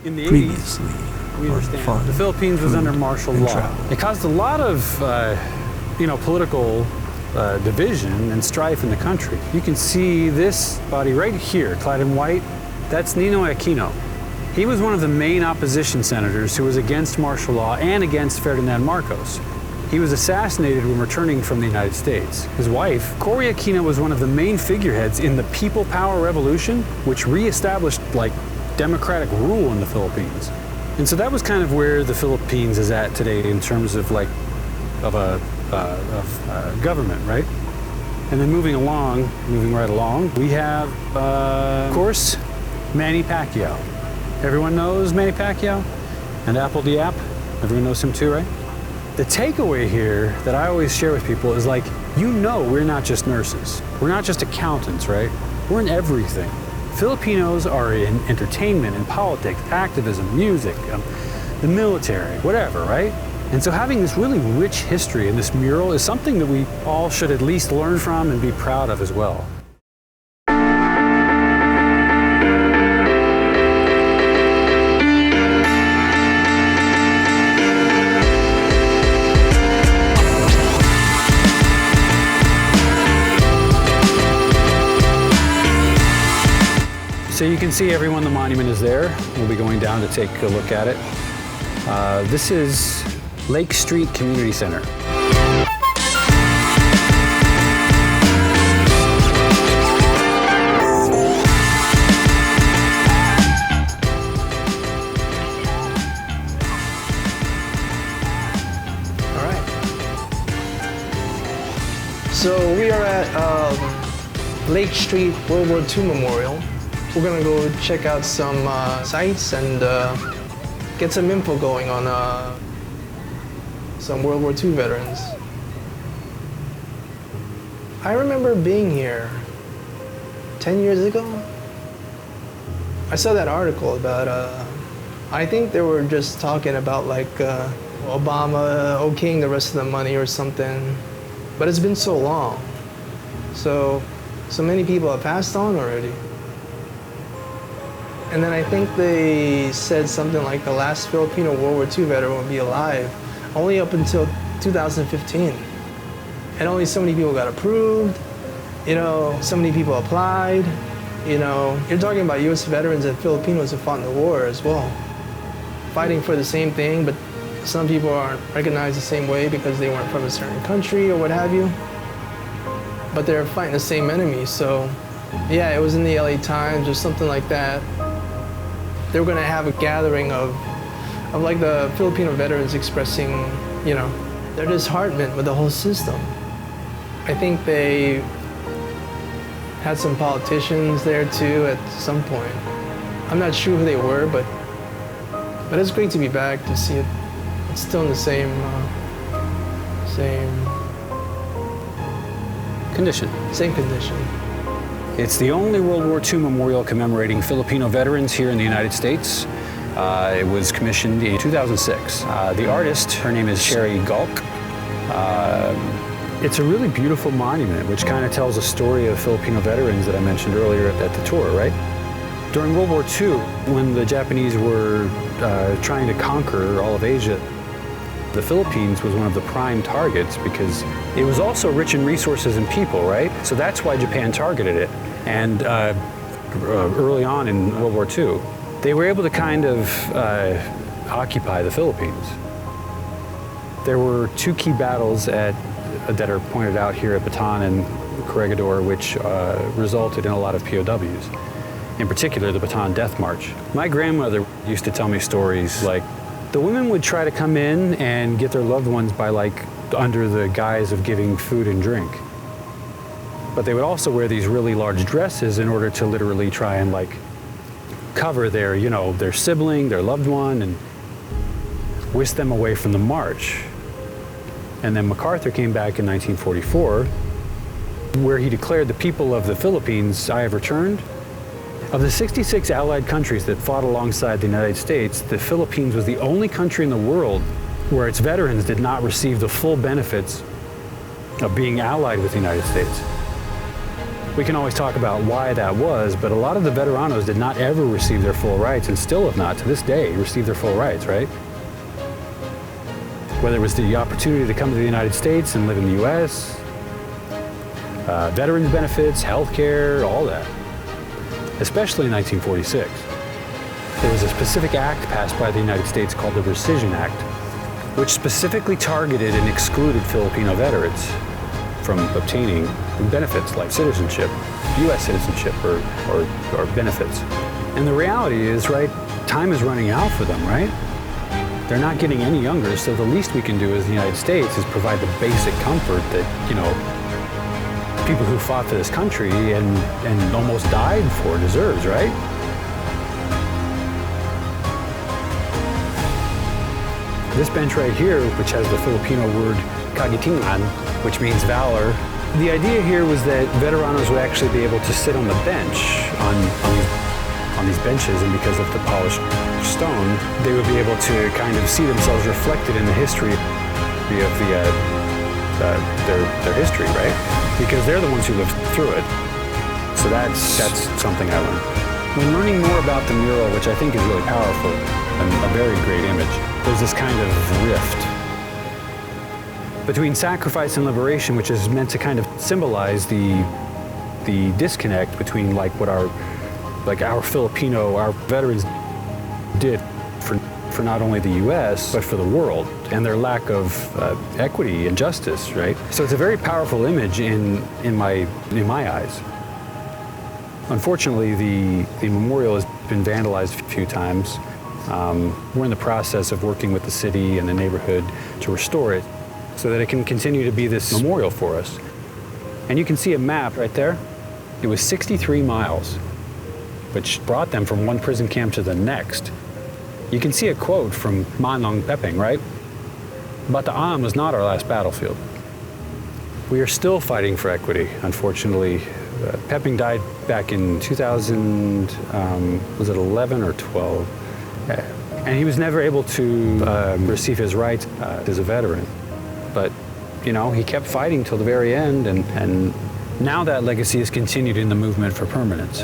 In the 80s, Previously we on understand Fun, the Philippines was Food, under martial and law. Travel. It caused a lot of, political division and strife in the country. You can see this body right here, clad in white. That's Ninoy Aquino. He was one of the main opposition senators who was against martial law and against Ferdinand Marcos. He was assassinated when returning from the United States. His wife, Cory Aquino, was one of the main figureheads in the People Power Revolution, which reestablished democratic rule in the Philippines. And so that was kind of where the Philippines is at today in terms of government, right? And then moving right along, we have, of course, Manny Pacquiao. Everyone knows Manny Pacquiao? And Apple the App? Everyone knows him too, right? The takeaway here that I always share with people is we're not just nurses. We're not just accountants, right? We're in everything. Filipinos are in entertainment and politics, activism, music, the military, whatever, right? And so having this really rich history in this mural is something that we all should at least learn from and be proud of as well. So you can see everyone, the monument is there. We'll be going down to take a look at it. This is Lake Street Community Center. All right. So we are at Lake Street World War II Memorial. We're gonna go check out some sites and get some info going on some World War II veterans. I remember being here 10 years ago. I saw that article about, I think they were just talking about Obama okaying the rest of the money or something, but it's been so long. So many people have passed on already. And then I think they said something like the last Filipino World War II veteran would be alive only up until 2015. And only so many people got approved, so many people applied. You're talking about US veterans and Filipinos who fought in the war as well, fighting for the same thing, but some people aren't recognized the same way because they weren't from a certain country or what have you. But they're fighting the same enemy, so yeah, it was in the LA Times or something like that. They were gonna have a gathering of the Filipino veterans expressing, their disheartenment with the whole system. I think they had some politicians there too at some point. I'm not sure who they were, but it's great to be back to see it. It's still in the same Condition. Same condition. It's the only World War II memorial commemorating Filipino veterans here in the United States. It was commissioned in 2006. The artist, her name is Sherry Gulk. It's a really beautiful monument, which kind of tells a story of Filipino veterans that I mentioned earlier at the tour, right? During World War II, when the Japanese were trying to conquer all of Asia, the Philippines was one of the prime targets because it was also rich in resources and people, right? So that's why Japan targeted it. And early on in World War II, they were able to kind of occupy the Philippines. There were two key battles that are pointed out here at Bataan and Corregidor, which resulted in a lot of POWs. In particular, the Bataan Death March. My grandmother used to tell me stories like the women would try to come in and get their loved ones by under the guise of giving food and drink. But they would also wear these really large dresses in order to literally try and cover their sibling, their loved one, and whisk them away from the march. And then MacArthur came back in 1944, where he declared the people of the Philippines, I have returned. Of the 66 Allied countries that fought alongside the United States, the Philippines was the only country in the world where its veterans did not receive the full benefits of being allied with the United States. We can always talk about why that was, but a lot of the veteranos did not ever receive their full rights, and still have not, to this day, received their full rights, right? Whether it was the opportunity to come to the United States and live in the US, veterans benefits, health care, all that. Especially in 1946. There was a specific act passed by the United States called the Rescission Act, which specifically targeted and excluded Filipino veterans from obtaining benefits like citizenship, US citizenship or benefits. And the reality is, right, time is running out for them, right? They're not getting any younger, so the least we can do as the United States is provide the basic comfort that, you know, people who fought for this country and almost died for deserves, right? This bench right here, which has the Filipino word kagitingan, which means valor, the idea here was that veteranos would actually be able to sit on the bench on these benches, and because of the polished stone, they would be able to kind of see themselves reflected in the history of their history, right? Because they're the ones who lived through it. So that's something I learned. When learning more about the mural, which I think is really powerful and a very great image, there's this kind of rift between sacrifice and liberation, which is meant to kind of symbolize the disconnect between like what our veterans did for not only the U.S. but for the world, and their lack of equity and justice, right? So it's a very powerful image in my eyes. Unfortunately, the memorial has been vandalized a few times. We're in the process of working with the city and the neighborhood to restore it so that it can continue to be this memorial for us. And you can see a map right there. It was 63 miles, which brought them from one prison camp to the next. You can see a quote from Manong Peping, right? Bataan was not our last battlefield. We are still fighting for equity, unfortunately. Peping died back in 2000, was it 11 or 12? And he was never able to receive his rights as a veteran. But, you know, he kept fighting till the very end, and now that legacy is continued in the movement for permanence.